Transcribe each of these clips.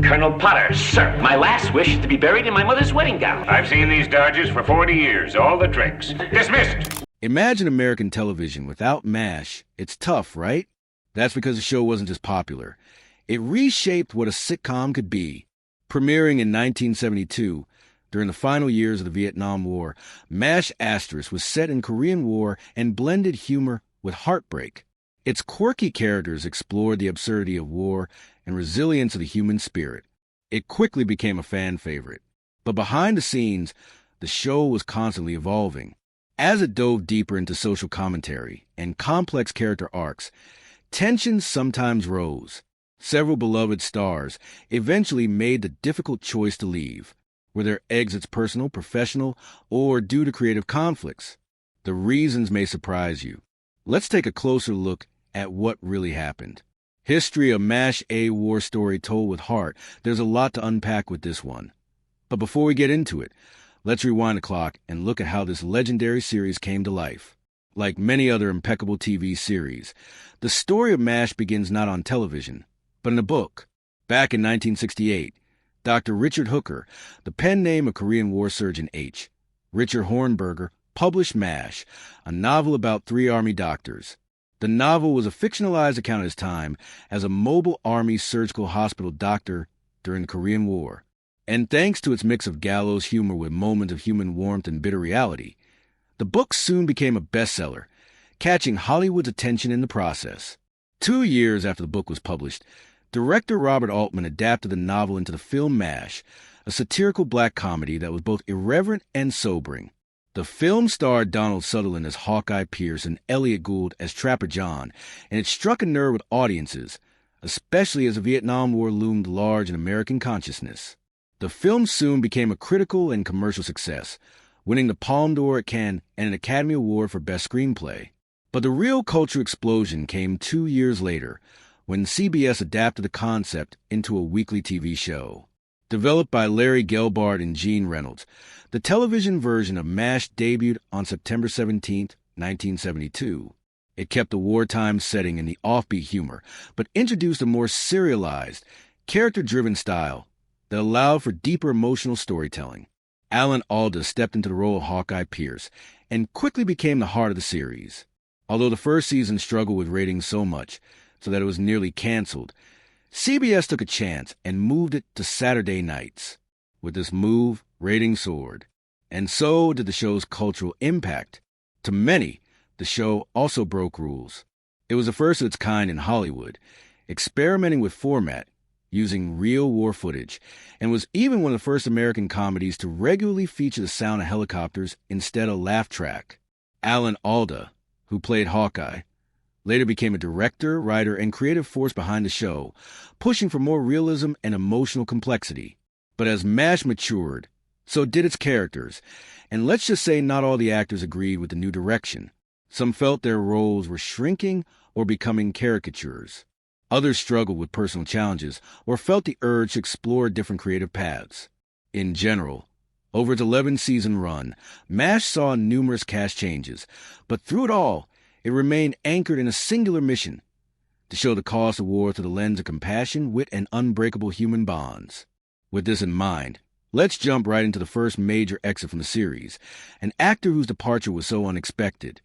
Colonel Potter, sir, my last wish is to be buried in my mother's wedding gown. I've seen these Dodgers for 40 years, all the tricks. Dismissed! Imagine American television without MASH. It's tough, right? That's because the show wasn't just popular. It reshaped what a sitcom could be. Premiering in 1972, during the final years of the Vietnam War, MASH Asterisk was set in Korean War and blended humor with heartbreak. Its quirky characters explored the absurdity of war and resilience of the human spirit. It quickly became a fan favorite. But behind the scenes, the show was constantly evolving. As it dove deeper into social commentary and complex character arcs, tensions sometimes rose. Several beloved stars eventually made the difficult choice to leave, were their exits personal, professional, or due to creative conflicts. The reasons may surprise you. Let's take a closer look at what really happened. History of MASH, a war story told with heart. There's a lot to unpack with this one. But before we get into it, let's rewind the clock and look at how this legendary series came to life. Like many other impeccable TV series, the story of MASH begins not on television, but in a book. Back in 1968, Dr. Richard Hooker, the pen name of Korean War surgeon H. Richard Hornberger, published MASH, a novel about 3 Army doctors. The novel was a fictionalized account of his time as a mobile Army surgical hospital doctor during the Korean War. And thanks to its mix of gallows humor with moments of human warmth and bitter reality, the book soon became a bestseller, catching Hollywood's attention in the process. 2 years after the book was published, director Robert Altman adapted the novel into the film MASH, a satirical black comedy that was both irreverent and sobering. The film starred Donald Sutherland as Hawkeye Pierce and Elliot Gould as Trapper John, and it struck a nerve with audiences, especially as the Vietnam War loomed large in American consciousness. The film soon became a critical and commercial success, winning the Palme d'Or at Cannes and an Academy Award for Best Screenplay. But the real cultural explosion came 2 years later, when CBS adapted the concept into a weekly TV show. Developed by Larry Gelbart and Gene Reynolds, the television version of MASH debuted on September 17, 1972. It kept the wartime setting and the offbeat humor, but introduced a more serialized, character-driven style that allowed for deeper emotional storytelling. Alan Alda stepped into the role of Hawkeye Pierce and quickly became the heart of the series. Although the first season struggled with ratings so much so that it was nearly canceled, CBS took a chance and moved it to Saturday nights. With this move, ratings soared. And so did the show's cultural impact. To many, the show also broke rules. It was the first of its kind in Hollywood, experimenting with format, using real war footage, and was even one of the first American comedies to regularly feature the sound of helicopters instead of laugh track. Alan Alda, who played Hawkeye, later became a director, writer, and creative force behind the show, pushing for more realism and emotional complexity. But as MASH matured, so did its characters, and let's just say not all the actors agreed with the new direction. Some felt their roles were shrinking or becoming caricatures. Others struggled with personal challenges or felt the urge to explore different creative paths. In general, over its 11-season run, MASH saw numerous cast changes, but through it all, it remained anchored in a singular mission: to show the cost of war through the lens of compassion, wit, and unbreakable human bonds. With this in mind, let's jump right into the first major exit from the series, an actor whose departure was so unexpected.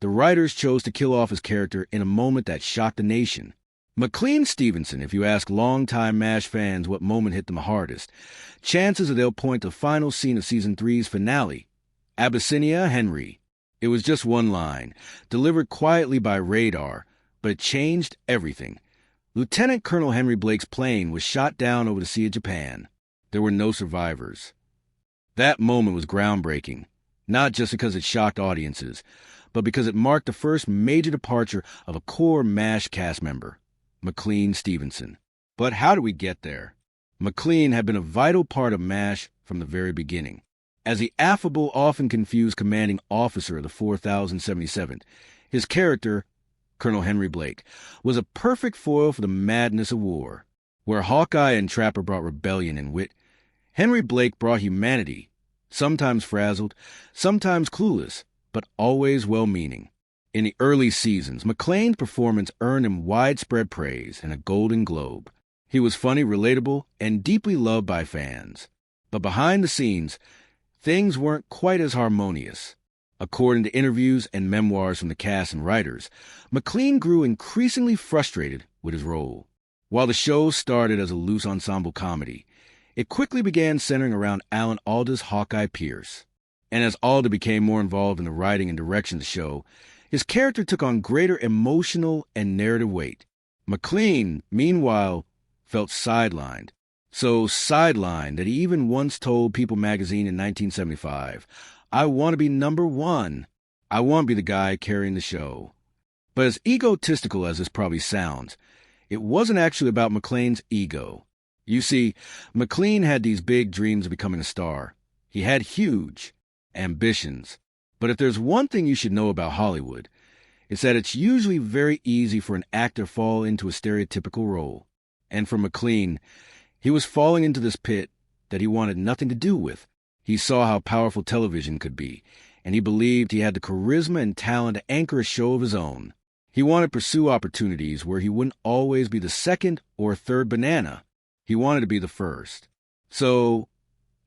The writers chose to kill off his character in a moment that shocked the nation. McLean Stevenson, if you ask longtime MASH fans what moment hit them hardest, chances are they'll point to the final scene of Season 3's finale, Abyssinia Henry. It was just one line, delivered quietly by radar, but it changed everything. Lieutenant Colonel Henry Blake's plane was shot down over the Sea of Japan. There were no survivors. That moment was groundbreaking, not just because it shocked audiences, but because it marked the first major departure of a core MASH cast member, McLean Stevenson. But how did we get there? McLean had been a vital part of MASH from the very beginning. As the affable, often confused commanding officer of the 4077th, his character, Colonel Henry Blake, was a perfect foil for the madness of war. Where Hawkeye and Trapper brought rebellion and wit, Henry Blake brought humanity, sometimes frazzled, sometimes clueless, but always well-meaning. In the early seasons, McLean's performance earned him widespread praise and a Golden Globe. He was funny, relatable, and deeply loved by fans. But behind the scenes, things weren't quite as harmonious. According to interviews and memoirs from the cast and writers, McLean grew increasingly frustrated with his role. While the show started as a loose ensemble comedy, it quickly began centering around Alan Alda's Hawkeye Pierce. And as Alda became more involved in the writing and direction of the show, his character took on greater emotional and narrative weight. McLean, meanwhile, felt sidelined. So sidelined that he even once told People magazine in 1975, "I want to be number one. I want to be the guy carrying the show." But as egotistical as this probably sounds, it wasn't actually about McLean's ego. You see, McLean had these big dreams of becoming a star. He had huge ambitions. But if there's one thing you should know about Hollywood, it's that it's usually very easy for an actor to fall into a stereotypical role. And for McLean, he was falling into this pit that he wanted nothing to do with. He saw how powerful television could be, and he believed he had the charisma and talent to anchor a show of his own. He wanted to pursue opportunities where he wouldn't always be the second or third banana. He wanted to be the first. So,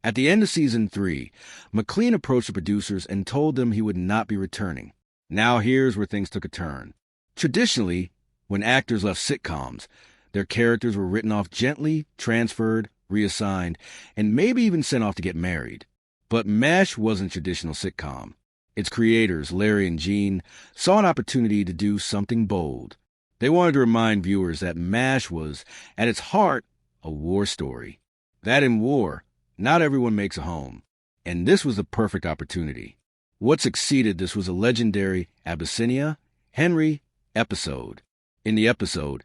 at the end of season 3, McLean approached the producers and told them he would not be returning. Now here's where things took a turn. Traditionally, when actors left sitcoms, their characters were written off gently, transferred, reassigned, and maybe even sent off to get married. But MASH wasn't a traditional sitcom. Its creators, Larry and Gene, saw an opportunity to do something bold. They wanted to remind viewers that MASH was, at its heart, a war story. That in war, not everyone makes a home. And this was the perfect opportunity. What succeeded this was a legendary Abyssinia, Henry episode. In the episode,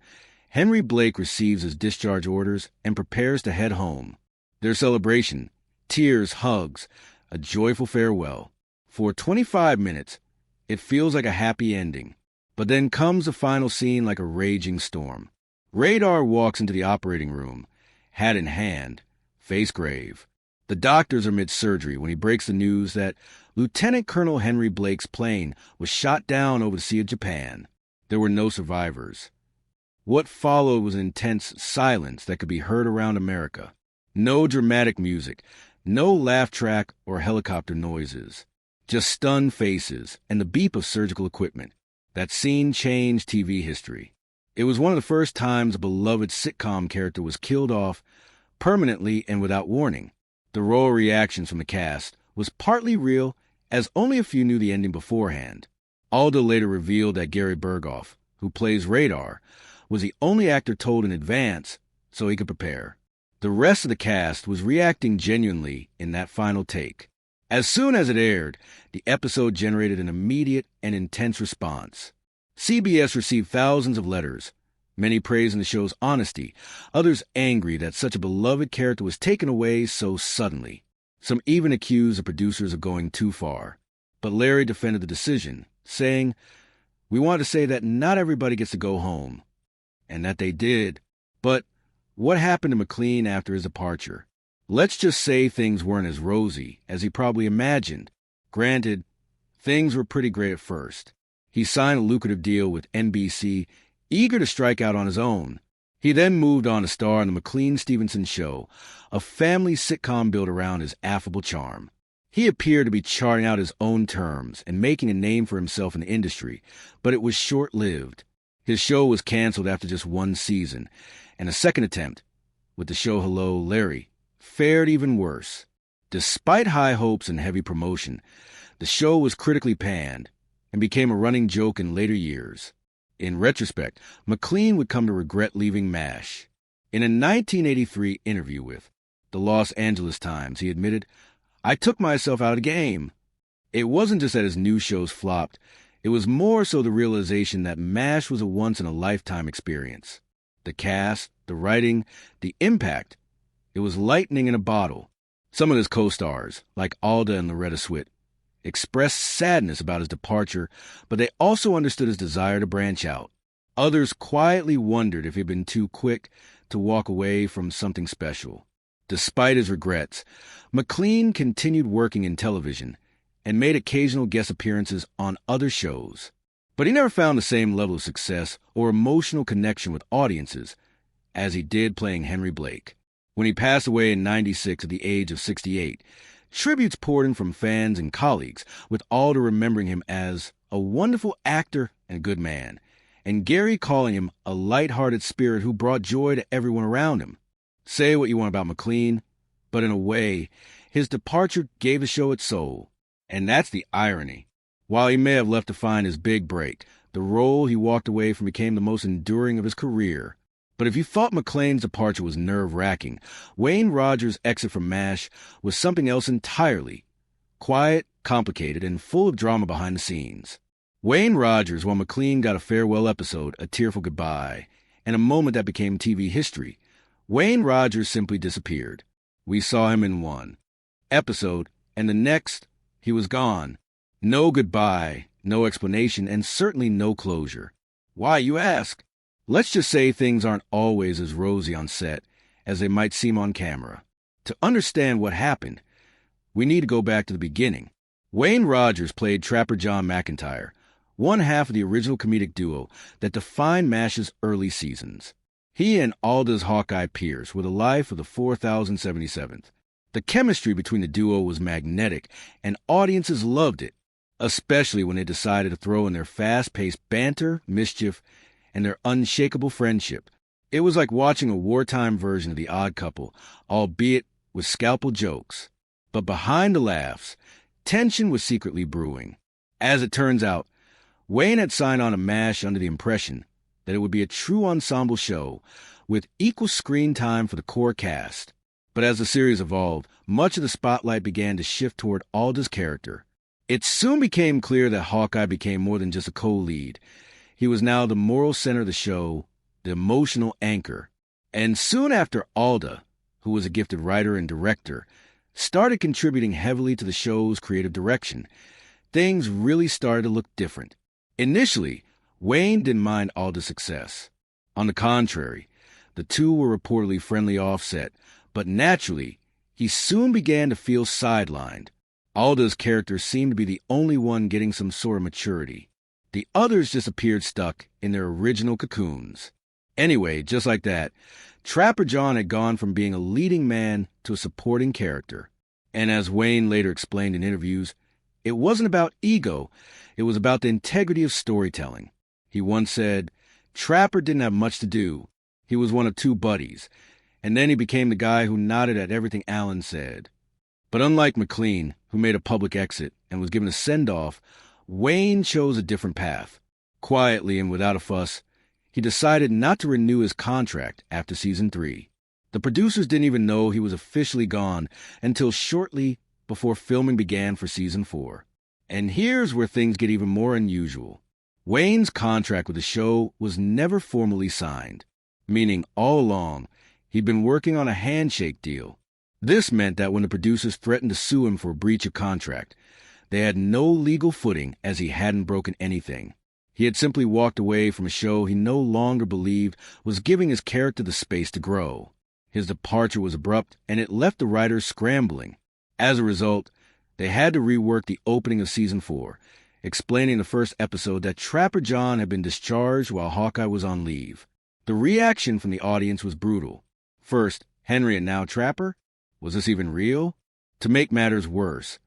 Henry Blake receives his discharge orders and prepares to head home. Their celebration, tears, hugs, a joyful farewell. For 25 minutes, it feels like a happy ending. But then comes the final scene like a raging storm. Radar walks into the operating room, hat in hand, face grave. The doctors are mid-surgery when he breaks the news that Lieutenant Colonel Henry Blake's plane was shot down over the Sea of Japan. There were no survivors. What followed was intense silence that could be heard around America. No dramatic music, no laugh track or helicopter noises. Just stunned faces and the beep of surgical equipment. That scene changed TV history. It was one of the first times a beloved sitcom character was killed off permanently and without warning. The raw reactions from the cast was partly real, as only a few knew the ending beforehand. Alda later revealed that Gary Burghoff, who plays Radar, was the only actor told in advance so he could prepare. The rest of the cast was reacting genuinely in that final take. As soon as it aired, the episode generated an immediate and intense response. CBS received thousands of letters, many praising the show's honesty, others angry that such a beloved character was taken away so suddenly. Some even accused the producers of going too far. But Larry defended the decision, saying, "We want to say that not everybody gets to go home." And that they did. But what happened to McLean after his departure? Let's just say things weren't as rosy as he probably imagined. Granted, things were pretty great at first. He signed a lucrative deal with NBC, eager to strike out on his own. He then moved on to star in the McLean Stevenson Show, a family sitcom built around his affable charm. He appeared to be charting out his own terms and making a name for himself in the industry, but it was short-lived. His show was canceled after just one season, and a second attempt, with the show Hello, Larry, fared even worse. Despite high hopes and heavy promotion, the show was critically panned and became a running joke in later years. In retrospect, McLean would come to regret leaving MASH. In a 1983 interview with the Los Angeles Times, he admitted, "I took myself out of the game." It wasn't just that his new shows flopped. It was more so the realization that MASH was a once-in-a-lifetime experience. The cast, the writing, the impact. It was lightning in a bottle. Some of his co-stars, like Alda and Loretta Swit, expressed sadness about his departure, but they also understood his desire to branch out. Others quietly wondered if he had been too quick to walk away from something special. Despite his regrets, McLean continued working in television and made occasional guest appearances on other shows. But he never found the same level of success or emotional connection with audiences as he did playing Henry Blake. When he passed away in '96 at the age of 68, tributes poured in from fans and colleagues, with Alda remembering him as a wonderful actor and good man, and Gary calling him a light-hearted spirit who brought joy to everyone around him. Say what you want about McLean, but in a way, his departure gave the show its soul. And that's the irony. While he may have left to find his big break, the role he walked away from became the most enduring of his career. But if you thought McLean's departure was nerve-wracking, Wayne Rogers' exit from MASH was something else entirely. Quiet, complicated, and full of drama behind the scenes. Wayne Rogers, while McLean got a farewell episode, a tearful goodbye, and a moment that became TV history, Wayne Rogers simply disappeared. We saw him in one episode, and the next, he was gone. No goodbye, no explanation, and certainly no closure. Why, you ask? Let's just say things aren't always as rosy on set as they might seem on camera. To understand what happened, we need to go back to the beginning. Wayne Rogers played Trapper John McIntyre, one half of the original comedic duo that defined MASH's early seasons. He and Alda's Hawkeye Pierce were the life of the 4077th. The chemistry between the duo was magnetic, and audiences loved it, especially when they decided to throw in their fast-paced banter, mischief, and their unshakable friendship. It was like watching a wartime version of The Odd Couple, albeit with scalpel jokes. But behind the laughs, tension was secretly brewing. As it turns out, Wayne had signed on to MASH under the impression that it would be a true ensemble show with equal screen time for the core cast. But as the series evolved, much of the spotlight began to shift toward Alda's character. It soon became clear that Hawkeye became more than just a co-lead. He was now the moral center of the show, the emotional anchor. And soon after Alda, who was a gifted writer and director, started contributing heavily to the show's creative direction, things really started to look different. Initially, Wayne didn't mind Alda's success. On the contrary, the two were reportedly friendly offset, but naturally, he soon began to feel sidelined. Alda's character seemed to be the only one getting some sort of maturity. The others just appeared stuck in their original cocoons. Anyway, just like that, Trapper John had gone from being a leading man to a supporting character. And as Wayne later explained in interviews, it wasn't about ego, it was about the integrity of storytelling. He once said, Trapper didn't have much to do. He was one of two buddies, and then he became the guy who nodded at everything Alan said. But unlike McLean, who made a public exit and was given a send-off, Wayne chose a different path. Quietly and without a fuss, he decided not to renew his contract after season 3. The producers didn't even know he was officially gone until shortly before filming began for season 4. And here's where things get even more unusual. Wayne's contract with the show was never formally signed, meaning all along he'd been working on a handshake deal. This meant that when the producers threatened to sue him for a breach of contract, they had no legal footing as he hadn't broken anything. He had simply walked away from a show he no longer believed was giving his character the space to grow. His departure was abrupt, and it left the writers scrambling. As a result, they had to rework the opening of season 4, explaining in the first episode that Trapper John had been discharged while Hawkeye was on leave. The reaction from the audience was brutal. First, Henry and now Trapper? Was this even real? To make matters worse,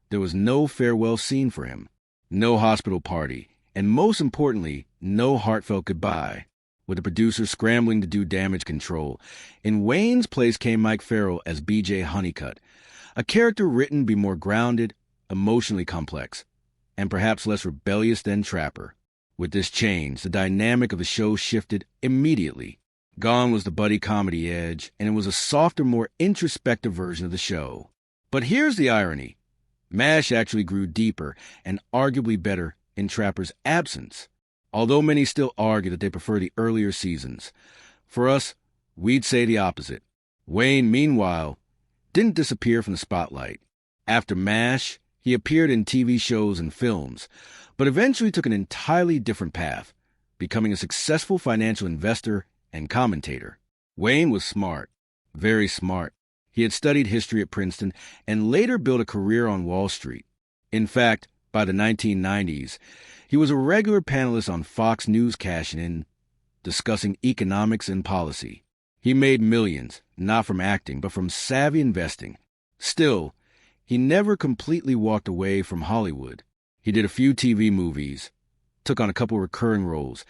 there was no farewell scene for him, no hospital party, and most importantly, no heartfelt goodbye. With the producers scrambling to do damage control, in Wayne's place came Mike Farrell as B.J. Honeycutt, a character written to be more grounded, emotionally complex, and perhaps less rebellious than Trapper. With this change, the dynamic of the show shifted immediately. Gone was the buddy comedy edge, and it was a softer, more introspective version of the show. But here's the irony. MASH actually grew deeper and arguably better in Trapper's absence, although many still argue that they prefer the earlier seasons. For us, we'd say the opposite. Wayne, meanwhile, didn't disappear from the spotlight. After MASH, he appeared in TV shows and films, but eventually took an entirely different path, becoming a successful financial investor and commentator. Wayne was smart, very smart. He had studied history at Princeton and later built a career on Wall Street. In fact, by the 1990s, he was a regular panelist on Fox News cash-in discussing economics and policy. He made millions, not from acting, but from savvy investing. Still, he never completely walked away from Hollywood. He did a few TV movies, took on a couple recurring roles,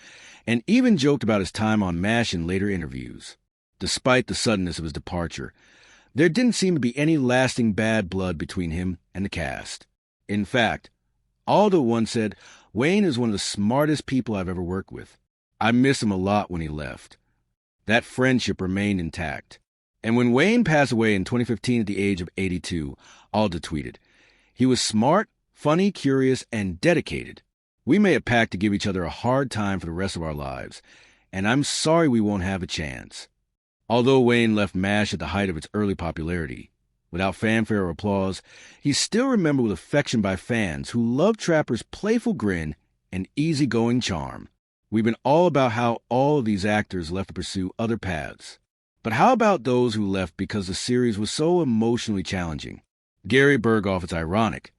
and even joked about his time on MASH in later interviews. Despite the suddenness of his departure, there didn't seem to be any lasting bad blood between him and the cast. In fact, Aldo once said, "Wayne is one of the smartest people I've ever worked with. I miss him a lot when he left." That friendship remained intact. And when Wayne passed away in 2015 at the age of 82, Aldo tweeted, "He was smart, funny, curious, and dedicated. We made a pact to give each other a hard time for the rest of our lives, and I'm sorry we won't have a chance." Although Wayne left MASH at the height of its early popularity, without fanfare or applause, he's still remembered with affection by fans who loved Trapper's playful grin and easygoing charm. We've been all about how all of these actors left to pursue other paths. But how about those who left because the series was so emotionally challenging? Gary Burghoff is ironic,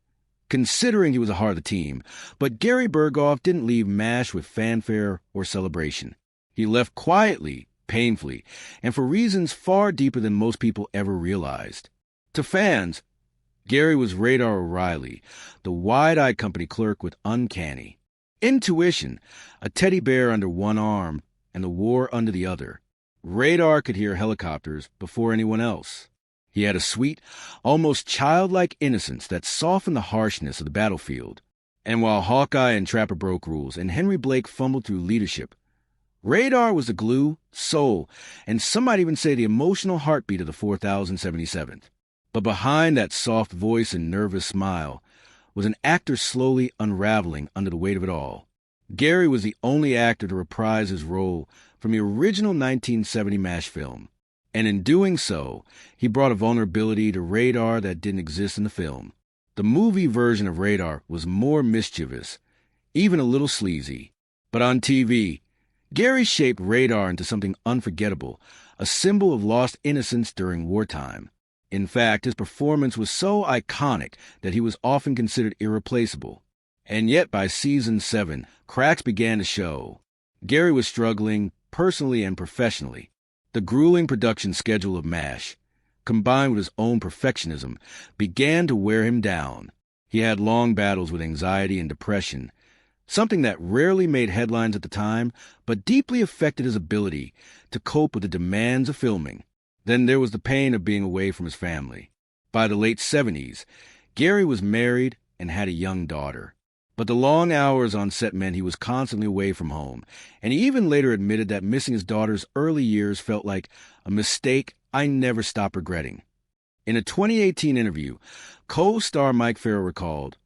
considering he was a heart of the team, but Gary Burghoff didn't leave MASH with fanfare or celebration. He left quietly, painfully, and for reasons far deeper than most people ever realized. To fans, Gary was Radar O'Reilly, the wide-eyed company clerk with uncanny intuition, a teddy bear under one arm and the war under the other. Radar could hear helicopters before anyone else. He had a sweet, almost childlike innocence that softened the harshness of the battlefield. And while Hawkeye and Trapper broke rules and Henry Blake fumbled through leadership, Radar was the glue, soul, and some might even say the emotional heartbeat of the 4077th. But behind that soft voice and nervous smile was an actor slowly unraveling under the weight of it all. Gary was the only actor to reprise his role from the original 1970 MASH film, and in doing so, he brought a vulnerability to Radar that didn't exist in the film. The movie version of Radar was more mischievous, even a little sleazy. But on TV, Gary shaped Radar into something unforgettable, a symbol of lost innocence during wartime. In fact, his performance was so iconic that he was often considered irreplaceable. And yet by season 7, cracks began to show. Gary was struggling, personally and professionally. The grueling production schedule of MASH, combined with his own perfectionism, began to wear him down. He had long battles with anxiety and depression, something that rarely made headlines at the time, but deeply affected his ability to cope with the demands of filming. Then there was the pain of being away from his family. By the late 70s, Gary was married and had a young daughter. But the long hours on set meant he was constantly away from home, and he even later admitted that missing his daughter's early years felt like a mistake I never stopped regretting. In a 2018 interview, co-star Mike Farrell recalled,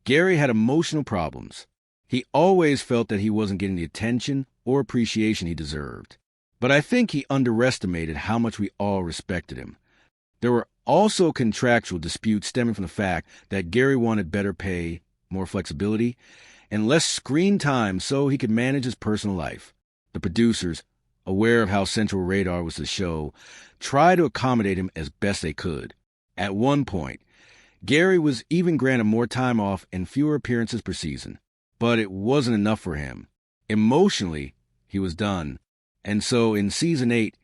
"Gary had emotional problems. He always felt that he wasn't getting the attention or appreciation he deserved. But I think he underestimated how much we all respected him. There were also contractual disputes stemming from the fact that Gary wanted better pay, more flexibility, and less screen time so he could manage his personal life. The producers, aware of how central Radar was to the show, tried to accommodate him as best they could. At one point, Gary was even granted more time off and fewer appearances per season. But it wasn't enough for him. Emotionally, he was done. And so in season 8,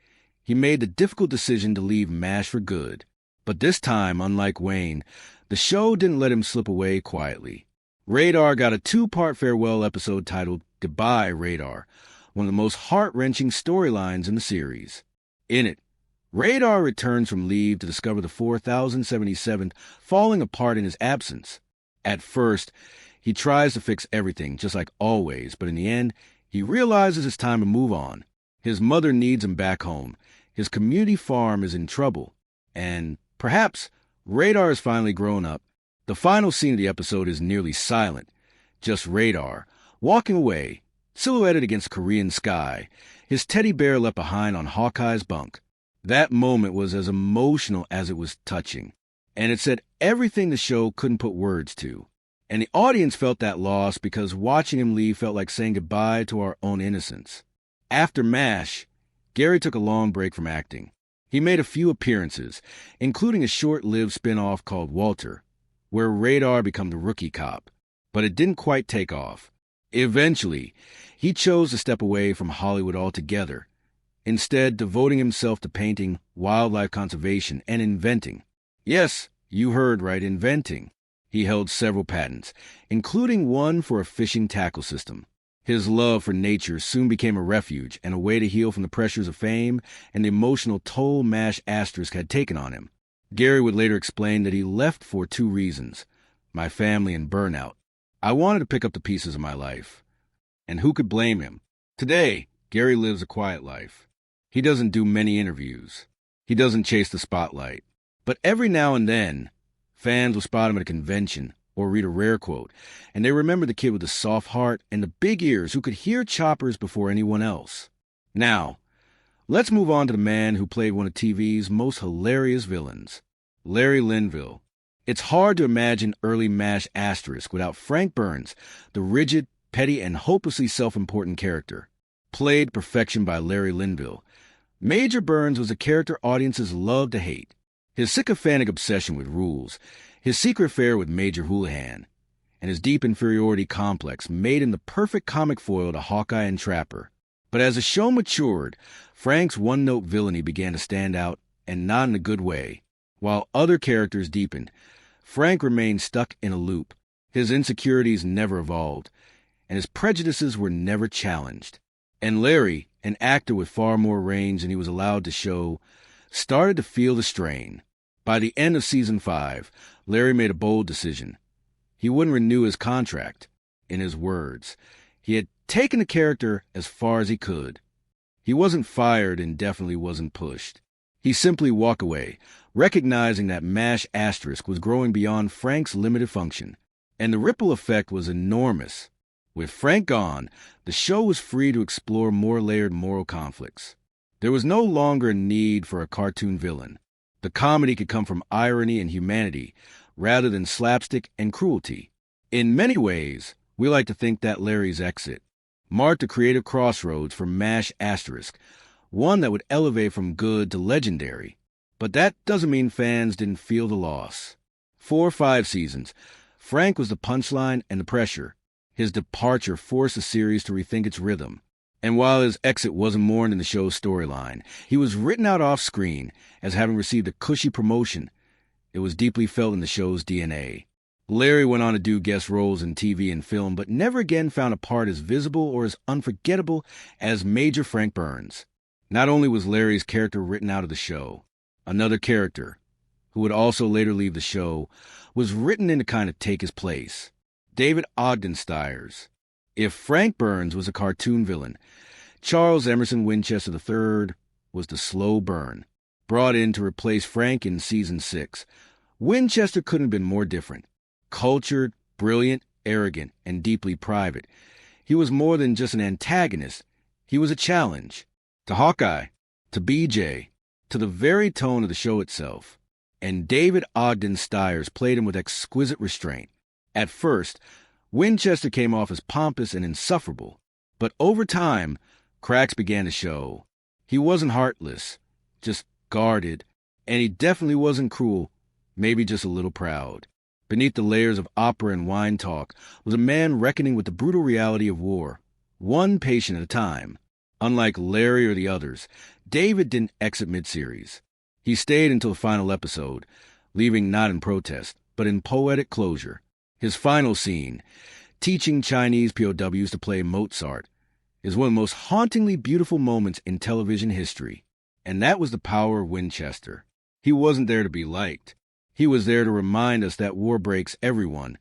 he made the difficult decision to leave MASH for good. But this time, unlike Wayne, the show didn't let him slip away quietly. Radar got a 2-part farewell episode titled Goodbye, Radar, one of the most heart-wrenching storylines in the series. In it, Radar returns from leave to discover the 4077th falling apart in his absence. At first, he tries to fix everything, just like always, but in the end, he realizes it's time to move on. His mother needs him back home. His community farm is in trouble. And perhaps Radar has finally grown up. The final scene of the episode is nearly silent. Just Radar, walking away, silhouetted against Korean sky, his teddy bear left behind on Hawkeye's bunk. That moment was as emotional as it was touching. And it said everything the show couldn't put words to. And the audience felt that loss because watching him leave felt like saying goodbye to our own innocence. After MASH, Gary took a long break from acting. He made a few appearances, including a short-lived spin-off called Walter, where Radar became the rookie cop. But it didn't quite take off. Eventually, he chose to step away from Hollywood altogether. instead devoting himself to painting, wildlife conservation, and inventing. Yes, you heard right, inventing. He held several patents, including one for a fishing tackle system. His love for nature soon became a refuge and a way to heal from the pressures of fame and the emotional toll MASH Asterisk had taken on him. Gary would later explain that he left for two reasons: my family and burnout. I wanted to pick up the pieces of my life. And who could blame him? Today, Gary lives a quiet life. He doesn't do many interviews. He doesn't chase the spotlight. But every now and then, fans will spot him at a convention or read a rare quote, and they remember the kid with the soft heart and the big ears who could hear choppers before anyone else. Now, let's move on to the man who played one of TV's most hilarious villains, Larry Linville. It's hard to imagine early MASH Asterisk without Frank Burns, the rigid, petty, and hopelessly self-important character. Played perfection by Larry Linville, Major Burns was a character audiences loved to hate. His sycophantic obsession with rules, his secret affair with Major Houlihan, and his deep inferiority complex made him the perfect comic foil to Hawkeye and Trapper. But as the show matured, Frank's one-note villainy began to stand out, and not in a good way. While other characters deepened, Frank remained stuck in a loop. His insecurities never evolved, and his prejudices were never challenged. And Larry, an actor with far more range than he was allowed to show, started to feel the strain. By the end of Season 5, Larry made a bold decision. He wouldn't renew his contract. In his words, he had taken the character as far as he could. He wasn't fired and definitely wasn't pushed. He simply walked away, recognizing that MASH Asterisk was growing beyond Frank's limited function. And the ripple effect was enormous. With Frank gone, the show was free to explore more layered moral conflicts. There was no longer a need for a cartoon villain. The comedy could come from irony and humanity, rather than slapstick and cruelty. In many ways, we like to think that Larry's exit marked a creative crossroads for MASH Asterisk, one that would elevate from good to legendary. But that doesn't mean fans didn't feel the loss. 4 or 5 seasons, Frank was the punchline and the pressure. His departure forced the series to rethink its rhythm. And while his exit wasn't mourned in the show's storyline, he was written out off-screen as having received a cushy promotion. It was deeply felt in the show's DNA. Larry went on to do guest roles in TV and film, but never again found a part as visible or as unforgettable as Major Frank Burns. Not only was Larry's character written out of the show, another character, who would also later leave the show, was written in to kind of take his place. David Ogden Stiers. If Frank Burns was a cartoon villain, Charles Emerson Winchester III was the slow burn, brought in to replace Frank in Season 6. Winchester couldn't have been more different. Cultured, brilliant, arrogant, and deeply private. He was more than just an antagonist. He was a challenge. To Hawkeye, to BJ, to the very tone of the show itself. And David Ogden Stiers played him with exquisite restraint. At first, Winchester came off as pompous and insufferable, but over time, cracks began to show. He wasn't heartless, just guarded, and he definitely wasn't cruel, maybe just a little proud. Beneath the layers of opera and wine talk was a man reckoning with the brutal reality of war, one patient at a time. Unlike Larry or the others, David didn't exit mid-series. He stayed until the final episode, leaving not in protest, but in poetic closure. His final scene, teaching Chinese POWs to play Mozart, is one of the most hauntingly beautiful moments in television history. And that was the power of Winchester. He wasn't there to be liked. He was there to remind us that war breaks everyone,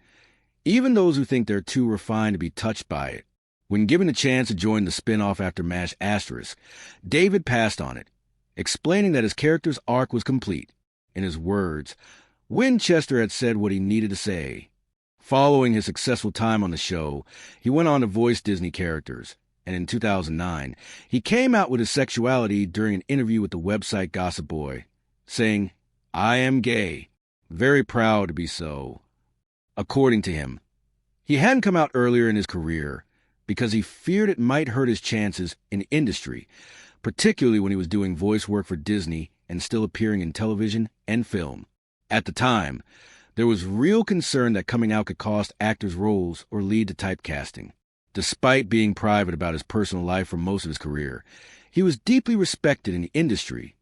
even those who think they're too refined to be touched by it. When given a chance to join the spin-off after MASH Asterisk, David passed on it, explaining that his character's arc was complete. In his words, Winchester had said what he needed to say. Following his successful time on the show, he went on to voice Disney characters, and in 2009, he came out with his sexuality during an interview with the website Gossip Boy, saying, "I am gay, very proud to be so." According to him, he hadn't come out earlier in his career because he feared it might hurt his chances in the industry, particularly when he was doing voice work for Disney and still appearing in television and film. At the time, there was real concern that coming out could cost actors roles or lead to typecasting. Despite being private about his personal life for most of his career, He was deeply respected in the industry,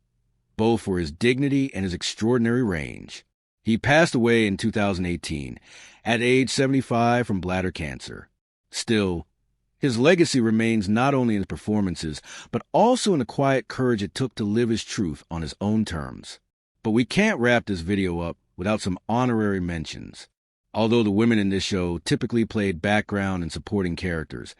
both for his dignity and his extraordinary range. He passed away in 2018 at age 75 from bladder cancer. Still, his legacy remains not only in his performances, but also in the quiet courage it took to live his truth on his own terms. But we can't wrap this video up without some honorary mentions. Although the women in this show typically played background and supporting characters,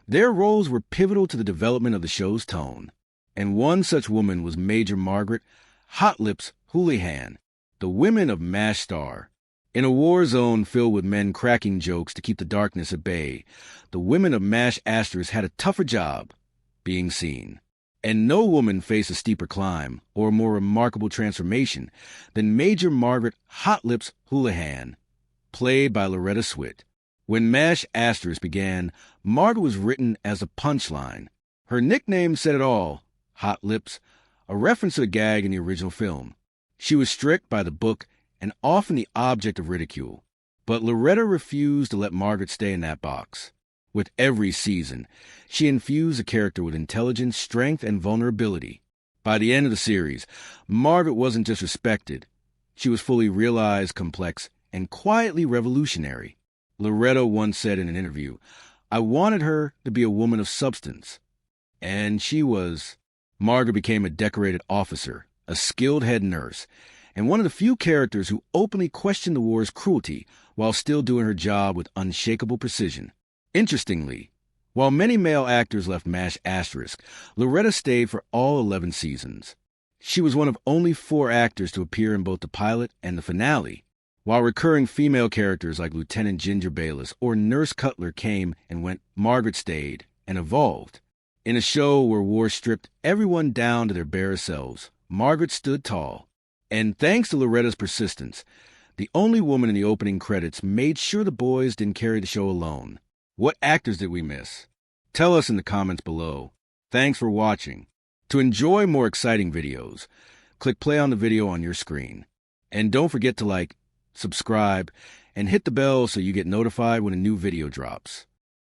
their roles were pivotal to the development of the show's tone. And one such woman was Major Margaret Hot Lips Houlihan, the women of MASH star. In a war zone filled with men cracking jokes to keep the darkness at bay, the women of MASH Asterisk had a tougher job, being seen. And no woman faced a steeper climb or a more remarkable transformation than Major Margaret Hot Lips Houlihan, played by Loretta Swit. When MASH Asterisk began, Margaret was written as a punchline. Her nickname said it all, Hot Lips, a reference to the gag in the original film. She was strict by the book and often the object of ridicule. But Loretta refused to let Margaret stay in that box. With every season, she infused the character with intelligence, strength, and vulnerability. By the end of the series, Margaret wasn't just respected. She was fully realized, complex, and quietly revolutionary. Loretta once said in an interview, "I wanted her to be a woman of substance." And she was. Margaret became a decorated officer, a skilled head nurse, and one of the few characters who openly questioned the war's cruelty while still doing her job with unshakable precision. Interestingly, while many male actors left MASH Asterisk, Loretta stayed for all 11 seasons. She was one of only 4 actors to appear in both the pilot and the finale, while recurring female characters like Lieutenant Ginger Bayless or Nurse Cutler came and went. Margaret stayed and evolved. In a show where war stripped everyone down to their bare selves, Margaret stood tall. And thanks to Loretta's persistence, the only woman in the opening credits made sure the boys didn't carry the show alone. What actors did we miss? Tell us in the comments below. Thanks for watching. To enjoy more exciting videos, click play on the video on your screen. And don't forget to like, subscribe, and hit the bell so you get notified when a new video drops.